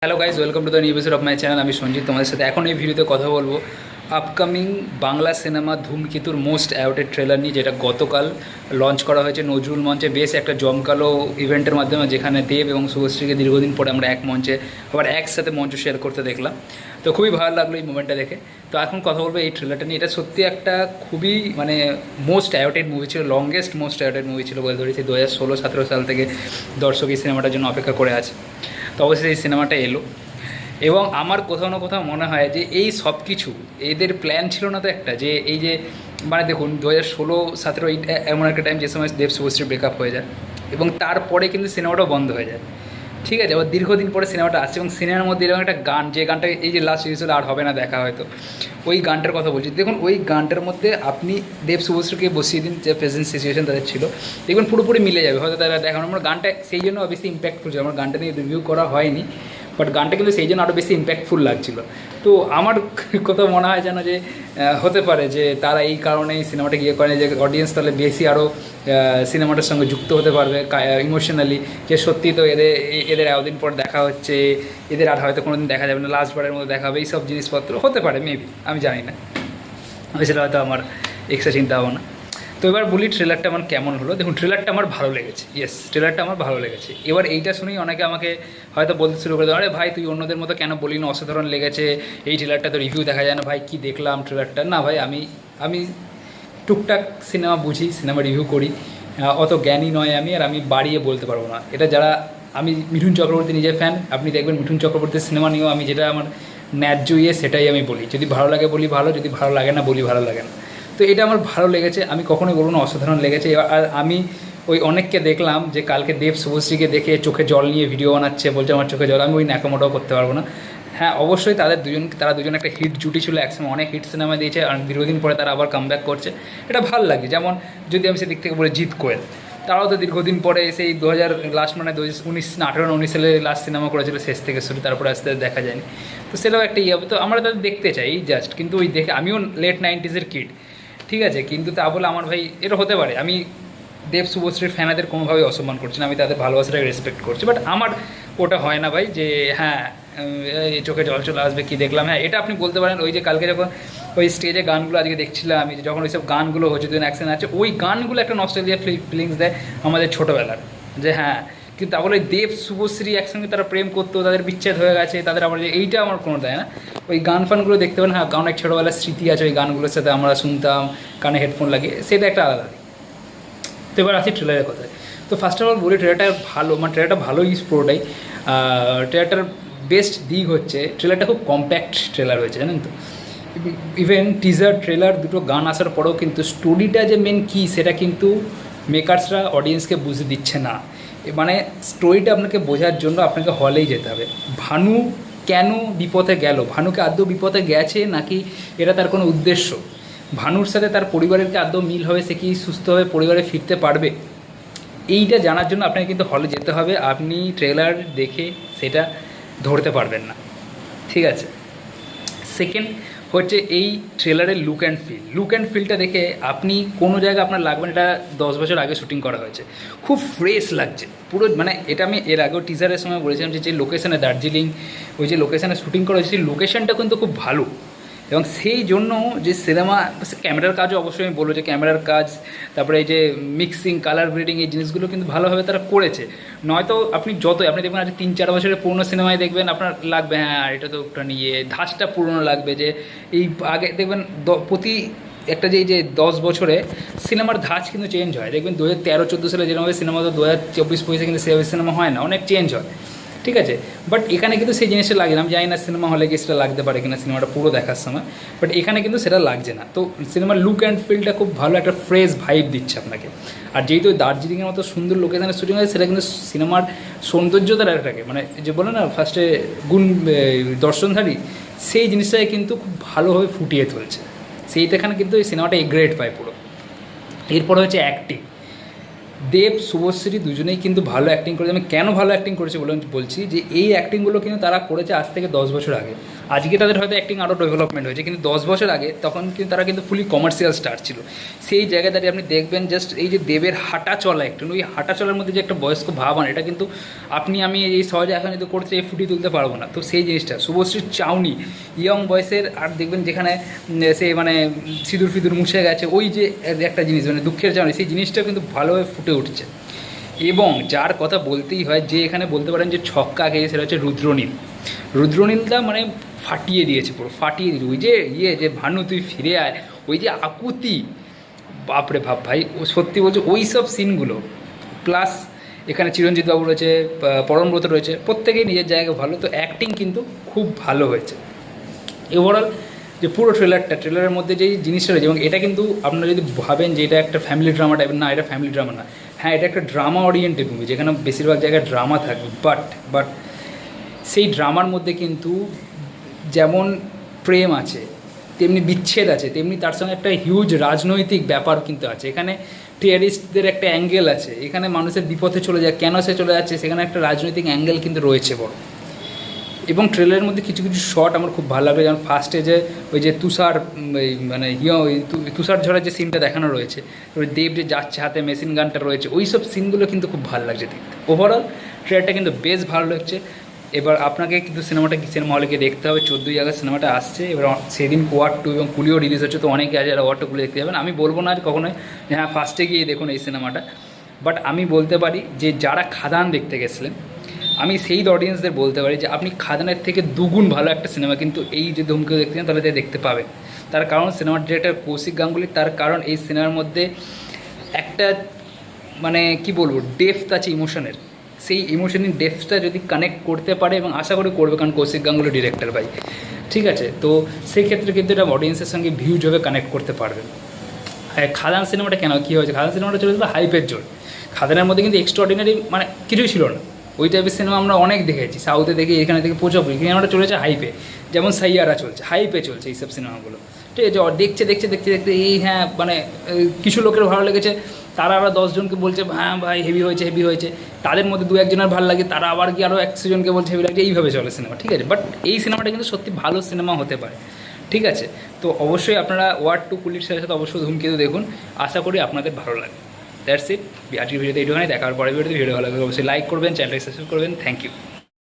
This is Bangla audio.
Hello guys, welcome to the new episode of my channel. আমি সঞ্জিত, তোমাদের সাথে এখন এই ভিডিওতে কথা বলবো আপকামিং বাংলা সিনেমা ধূমকেতুর মোস্ট অ্যাওয়ার্টেড ট্রেলার নিয়ে, যেটা গতকাল লঞ্চ করা হয়েছে নজরুল মঞ্চে। বেশ একটা জমকালো ইভেন্টের মাধ্যমে, যেখানে দেব এবং শুভশ্রীকে দীর্ঘদিন পরে আমরা এক মঞ্চে আবার একসাথে মঞ্চ শেয়ার করতে দেখলাম। তো খুবই ভালো লাগলো এই মুভমেন্টটা দেখে। তো এখন কথা বলবো এই ট্রেলারটা নিয়ে। এটা সত্যি একটা খুবই মোস্ট অ্যাওয়ার্টেড মুভি ছিল, লংগেস্ট মোস্ট অ্যাওয়ার্টেড মুভি ছিল বলে ধরেছি। 2016-17 সাল থেকে দর্শক এই সিনেমাটার জন্য অপেক্ষা করে আছে। তো অবশ্যই এই সিনেমাটা এলো এবং আমার কোথাও না কোথাও মনে হয় যে এই সব কিছু এদের প্ল্যান ছিল না তো একটা, যে এই যে দেখুন 2016-17 এইটা এমন একটা টাইম যে সময় দেব শুভশ্রী ব্রেকআপ হয়ে যায় এবং তারপরে কিন্তু সিনেমাটাও বন্ধ হয়ে যায়। ঠিক আছে, আবার দীর্ঘদিন পরে সিনেমাটা আসছে এবং সিনেমার মধ্যে এরকম একটা গান, যে গানটা এই যে লাস্ট রিলিজ হলো আর হবে না দেখা হয়তো, ওই গানটার কথা বলছি। দেখুন ওই গানটার মধ্যে আপনি দেব শুভশ্রীকে বসিয়ে দিন, যে প্রেজেন্ট সিচুয়েশন তাদের ছিল, দেখবেন পুরোপুরি মিলে যাবে হয়তো তারা দেখানো। আমার গানটা সেই জন্য বেশি ইম্প্যাক্টফুল ছিল, আমার গানটা নিয়ে রিভিউ করা হয়নি, বাট গানটা কিন্তু সেই জন্য আরও বেশি ইম্প্যাক্টফুল লাগছিল। তো আমার কোথাও মনে হয় যেন যে হতে পারে যে তারা এই কারণেই সিনেমাটা গিয়ে করে, যে অডিয়েন্স তাহলে বেশি আরও সিনেমাটার সঙ্গে যুক্ত হতে পারবে ইমোশনালি, যে সত্যি তো এদের এতদিন পর দেখা হচ্ছে, এদের আর হয়তো কোনো দিন দেখা যাবে না, লাস্টবারের মধ্যে দেখা হবে, এইসব জিনিসপত্র হতে পারে মেবি, আমি জানি না, সেটা হয়তো আমার এক্সট্রা চিন্তা ভাবনা। তো এবার বলি ট্রেলারটা আমার কেমন হলো। দেখুন ট্রেলারটা আমার ভালো লেগেছে, ইয়েস ট্রেলারটা আমার ভালো লেগেছে। এবার এইটা শুনেই অনেকে আমাকে হয়তো বলতে শুরু করে দেয়, আরে ভাই তুই অন্যদের মতো কেন বলি না, অসাধারণ লেগেছে, এই ট্রেলারটা তো রিভিউ দেখা যায় না। ভাই কী দেখলাম ট্রেলারটা, না ভাই আমি টুকটাক সিনেমা বুঝি, সিনেমা রিভিউ করি, অত জ্ঞানী নয় আমি, আর আমি বাড়িয়ে বলতে পারবো না এটা। যারা আমি মিঠুন চক্রবর্তী নিজের ফ্যান, আপনি দেখবেন মিঠুন চক্রবর্তীর সিনেমা নিয়েও আমি যেটা আমার ন্যায্য সেটাই আমি বলি, যদি ভালো লাগে বলি ভালো, যদি ভালো লাগে না বলি ভালো লাগে না। তো এটা আমার ভালো লেগেছে, আমি কখনোই বলবো না অসাধারণ লেগেছে। আর আমি ওই অনেককে দেখলাম যে কালকে দেব শুভশ্রীকে দেখে চোখে জল নিয়ে ভিডিও বানাচ্ছে, বলছে আমার চোখে জল, আমি ওই ন্যাকামোটাও করতে পারবো না। হ্যাঁ অবশ্যই তারা দুজন একটা হিট জুটি ছিল, একসময় অনেক হিট সিনেমা দিয়েছে, আর দীর্ঘদিন পরে তারা আবার কামব্যাক করছে, এটা ভালো লাগে। যেমন যদি আমি সেদিক থেকে বলি জিৎ কোয়েল, তারাও তো দীর্ঘদিন পরে সেই 2000 লাস্ট 2018-19 সালে লাস্ট সিনেমা করেছিল শেষ থেকে শুরু, তারপরে আস্তে আস্তে দেখা যায়নি। তো সেটাও একটা হবে, তো আমরা তাদের দেখতে চাই জাস্ট। কিন্তু ওই দেখে আমিও লেট 90s কিড, ঠিক আছে, কিন্তু তা বলে আমার ভাই এটা হতে পারে আমি দেব শুভশ্রীর ফ্যানাদের কোনোভাবেই অসম্মান করছি না, আমি তাদের ভালোবাসাটাকে রেসপেক্ট করছি, বাট আমার ওটা হয় না ভাই যে হ্যাঁ এই চোখে জল চলে আসবে কী দেখলাম। হ্যাঁ এটা আপনি বলতে পারেন, ওই যে কালকে যখন ওই স্টেজে গানগুলো আজকে দেখছিলাম আমি, যখন ওই সব গানগুলো হচ্ছে, দুজন অ্যাকশন আছে, ওই গানগুলো একটা নস্টালজিয়া ফিলিংস দেয় আমাদের ছোটোবেলার, যে হ্যাঁ। কিন্তু তাহলে দেব শুভশ্রী একসঙ্গে তারা প্রেম করতো, তাদের বিচ্ছেদ হয়ে গেছে, তাদের আবার এইটা আমার কোনো দেয় না। ওই গান ফানগুলো দেখতে পারেন, হ্যাঁ অনেক ছোটোবেলার স্মৃতি আছে ওই গানগুলোর সাথে, আমরা শুনতাম কানে হেডফোন লাগিয়ে, সেটা একটা আলাদা। তো এবার আসি ট্রেলারের কথায়। তো ফার্স্ট অফ অল বলি ট্রেলারটা ভালো, ট্রেলারটা ভালোই পুরোটাই। ট্রেলারটার বেস্ট দিক হচ্ছে ট্রেলারটা খুব কম্প্যাক্ট ট্রেলার হয়েছে, জানেন তো। ইভেন টিজার ট্রেলার দুটো গান আসার পরেও কিন্তু স্টোরিটা যে মেন কী সেটা কিন্তু মেকার্সরা অডিয়েন্সকে বুঝতে দিচ্ছে না। স্টোরিটা আপনাকে বোঝার জন্য আপনাকে হলেই যেতে হবে। ভানু কেন বিপদে গেল, ভানুকে আদৌ বিপদে গেছে নাকি এটা তার কোনো উদ্দেশ্য, ভানুর সাথে তার পরিবারের কি আদৌ মিল হবে, সে কি সুস্থভাবে পরিবারে ফিরতে পারবে, এইটা জানার জন্য আপনাকে কিন্তু হলে যেতে হবে। আপনি ট্রেলার দেখে সেটা ধরতে পারবেন না, ঠিক আছে। সেকেন্ড হচ্ছে এই ট্রেলারের লুক অ্যান্ড ফিলটা দেখে আপনি কোনো জায়গায় আপনার লাগবে না এটা 10 বছর আগে শ্যুটিং করা হয়েছে, খুব ফ্রেশ লাগছে পুরো। এটা আমি এর আগেও টিজারের সময় বলেছিলাম যে লোকেশানে দার্জিলিং, ওই যে লোকেশানে শ্যুটিং করা হয়েছে সেই লোকেশানটা কিন্তু খুব ভালো, এবং সেই জন্য যে সিনেমা ক্যামেরার কাজও অবশ্যই আমি বলবো যে ক্যামেরার কাজ, তারপরে এই যে মিক্সিং কালার গ্রেডিং, এই জিনিসগুলো কিন্তু ভালোভাবে তারা করেছে। নয়তো আপনি আপনি দেখবেন আজ 3-4 বছরের পুরনো সিনেমায় দেখবেন আপনার লাগবে হ্যাঁ এটা তো একটা নিয়ে ধাঁচটা পুরনো লাগবে, যে এই আগে দেখবেন প্রতি একটা যে 10 বছরে সিনেমার ধাঁচ কিন্তু চেঞ্জ হয়। দেখবেন 2013-14 সালে যেরকমভাবে সিনেমা, তো 2024-25 কিন্তু সেভাবে সিনেমা হয় না, অনেক চেঞ্জ হয়, ঠিক আছে। বাট এখানে কিন্তু সেই জিনিসটা লাগে না, আমি জানি না সিনেমা হলে গিয়ে সেটা লাগতে পারে কিনা সিনেমাটা পুরো দেখার সময়, বাট এখানে কিন্তু সেটা লাগছে না। তো সিনেমার লুক অ্যান্ড ফিলটা খুব ভালো, একটা ফ্রেশ ভাইব দিচ্ছে আপনাকে। আর যেহেতু দার্জিলিংয়ের মতো সুন্দর লোকেশানে শ্যুটিং হয়, সেটা কিন্তু সিনেমার সৌন্দর্যতার একটাকে যে বলে না ফার্স্টে দর্শনধারী, সেই জিনিসটাকে কিন্তু খুব ভালোভাবে ফুটিয়ে তুলছে। সেইটাখানে কিন্তু এই সিনেমাটা গ্রেড পায় পুরো। এরপর হচ্ছে অ্যাক্টিং। দেব শুভশ্রী দুজনেই কিন্তু ভালো অ্যাক্টিং করেছে। আমি কেন ভালো অ্যাক্টিং করেছে বলছি যে এই অ্যাক্টিংগুলো কিন্তু তারা করেছে আজ থেকে 10 বছর আগে। আজকে তাদের হয়তো অ্যাক্টিং আরও ডেভেলপমেন্ট হয়েছে, কিন্তু 10 বছর আগে তখন কিন্তু তারা কিন্তু ফুলি কমার্শিয়াল স্টার ছিল। সেই জায়গায় দাঁড়িয়ে আপনি দেখবেন জাস্ট এই যে দেবের হাঁটা চলা, একটু ওই হাঁটা চলার মধ্যে যে একটা বয়স্ক ভাব আনে, এটা কিন্তু আপনি আমি এই সহজে এখন যদি করতে ফুটিয়ে তুলতে পারবো না। তো সেই জিনিসটা শুভশ্রীর চাউনি ইয়ং বয়সের, আর দেখবেন যেখানে সে মানে সিঁদুর ফিঁদুর মুছে গেছে, ওই যে একটা জিনিস মানে দুঃখের চাউনি, সেই জিনিসটা কিন্তু ভালোভাবে ফুটে উঠছে। এবং যার কথা বলতেই হয়, যে এখানে বলতে পারেন যে ছক্কা খেয়ে, সেটা হচ্ছে রুদ্রনীল। রুদ্রনীলটা মানে ফাটিয়ে দিয়েছে, পুরো ফাটিয়ে দিয়েছে। ওই যে যে ভানু তুই ফিরে আয়, ওই যে আকুতি, বাপরে ভাব ভাই, ও সত্যি বলছে ওই সব সিনগুলো। প্লাস এখানে চিরঞ্জিত বাবু রয়েছে, পরমব্রত রয়েছে, প্রত্যেকেই নিজের জায়গায় ভালো। তো অ্যাক্টিং কিন্তু খুব ভালো হয়েছে। ওভারঅল যে পুরো ট্রেলারের মধ্যে যেই জিনিসটা রয়েছে, এবং এটা কিন্তু আপনারা যদি ভাবেন যে এটা একটা ফ্যামিলি ড্রামা টাইপের, না, এটা ফ্যামিলি ড্রামা না। হ্যাঁ, এটা একটা ড্রামা ওরিয়েন্টেড মুভি, যেখানে বেশিরভাগ জায়গায় ড্রামা থাকবে, বাট সেই ড্রামার মধ্যে কিন্তু যেমন প্রেম আছে, তেমনি বিচ্ছেদ আছে, তেমনি তার সঙ্গে একটা হিউজ রাজনৈতিক ব্যাপার কিন্তু আছে। এখানে টেরিস্টদের একটা অ্যাঙ্গেল আছে, এখানে মানুষের বিপথে চলে যায়, কেন সে চলে যাচ্ছে, সেখানে একটা রাজনৈতিক অ্যাঙ্গেল কিন্তু রয়েছে বড়। এবং ট্রেলারের মধ্যে কিছু কিছু শট আমার খুব ভালো লাগে, যেমন ফার্স্টে যে ওই যে তুষার মানে তুষার ঝড়ের যে সিনটা দেখানো রয়েছে, ওই দেব যে যাচ্ছে হাতে মেশিন গানটা রয়েছে, ওই সব সিনগুলো কিন্তু খুব ভালো লাগছে দেখতে। ওভারঅল ট্রেলারটা কিন্তু বেশ ভালো লাগছে। এবার আপনাকে কিন্তু সিনেমাটা সিনেমা হলে গিয়ে দেখতে হবে। 14ই আগস্ট সিনেমাটা আসছে, এবার সেদিন ওয়ার 2 এবং কুলিও রিলিজ হচ্ছে, তো অনেকে আছে যারা ওয়ার 2 কুলি দেখতে যাবেন। আমি বলবো না যে কখনোই হ্যাঁ ফার্স্টে গিয়ে দেখুন এই সিনেমাটা, বাট আমি বলতে পারি যে যারা খাদান দেখতে গেছিলেন, আমি সেই অডিয়েন্সদের বলতে পারি যে আপনি খাদানের থেকে দুগুণ ভালো একটা সিনেমা কিন্তু এই যে ধূমকেতু দেখতে চান তাহলে দেখতে পাবেন। তার কারণ সিনেমার ডিরেক্টর কৌশিক গাঙ্গুলি, তার কারণ এই সিনেমার মধ্যে একটা মানে কি বলবো ডেপথ আছে ইমোশনের, সেই ইমোশনের ডেপথটা যদি কানেক্ট করতে পারে, এবং আশা করি করবে, কারণ কৌশিক গাঙ্গুলি ডিরেক্টর ভাই, ঠিক আছে। তো সেই ক্ষেত্রে কিন্তু এটা অডিয়েন্সের সঙ্গে ভিউজভাবে কানেক্ট করতে পারবে। হ্যাঁ, খাদান সিনেমাটা কেন কী হয়েছে, খাদান সিনেমাটা চলেছিল হাইপের জোর। খাদানের মধ্যে কিন্তু এক্সট্রাঅর্ডিনারি মানে কিছুই ছিল না। ওই টাইপের সিনেমা আমরা অনেক দেখেছি, সাউথে দেখি, এখানে থেকে প্রচুর। সিনেমাটা চলেছে হাইপে, যেমন সাইয়ারা চলছে, হাইপে চলছে এইসব সিনেমাগুলো, ঠিক আছে। দেখতে এই হ্যাঁ মানে কিছু লোকের ভালো লেগেছে, তারা আবার 10 জনকে বলছে হ্যাঁ ভাই হেভি হয়েছে, তাদের মধ্যে 2-1 জনের ভালো লাগে, তারা আবার কি আরও 100 জনকে বলছে হেভি লাগছে, এইভাবে চলে সিনেমা, ঠিক আছে। বাট এই সিনেমাটা কিন্তু সত্যি ভালো সিনেমা হতে পারে, ঠিক আছে। তো অবশ্যই আপনারা ওয়ার 2 কুলির সাথে সাথে অবশ্যই ধূমকেতু দেখুন, আশা করি আপনাদের ভালো লাগে। দ্যাটস ইট, আজকের ভিডিওতে এইটুখানি, দেখার পরে ভিডিও ভালো লাগবে অবশ্যই লাইক করবেন, চ্যানেলটাকে সাবস্ক্রাইব করবেন। Thank you.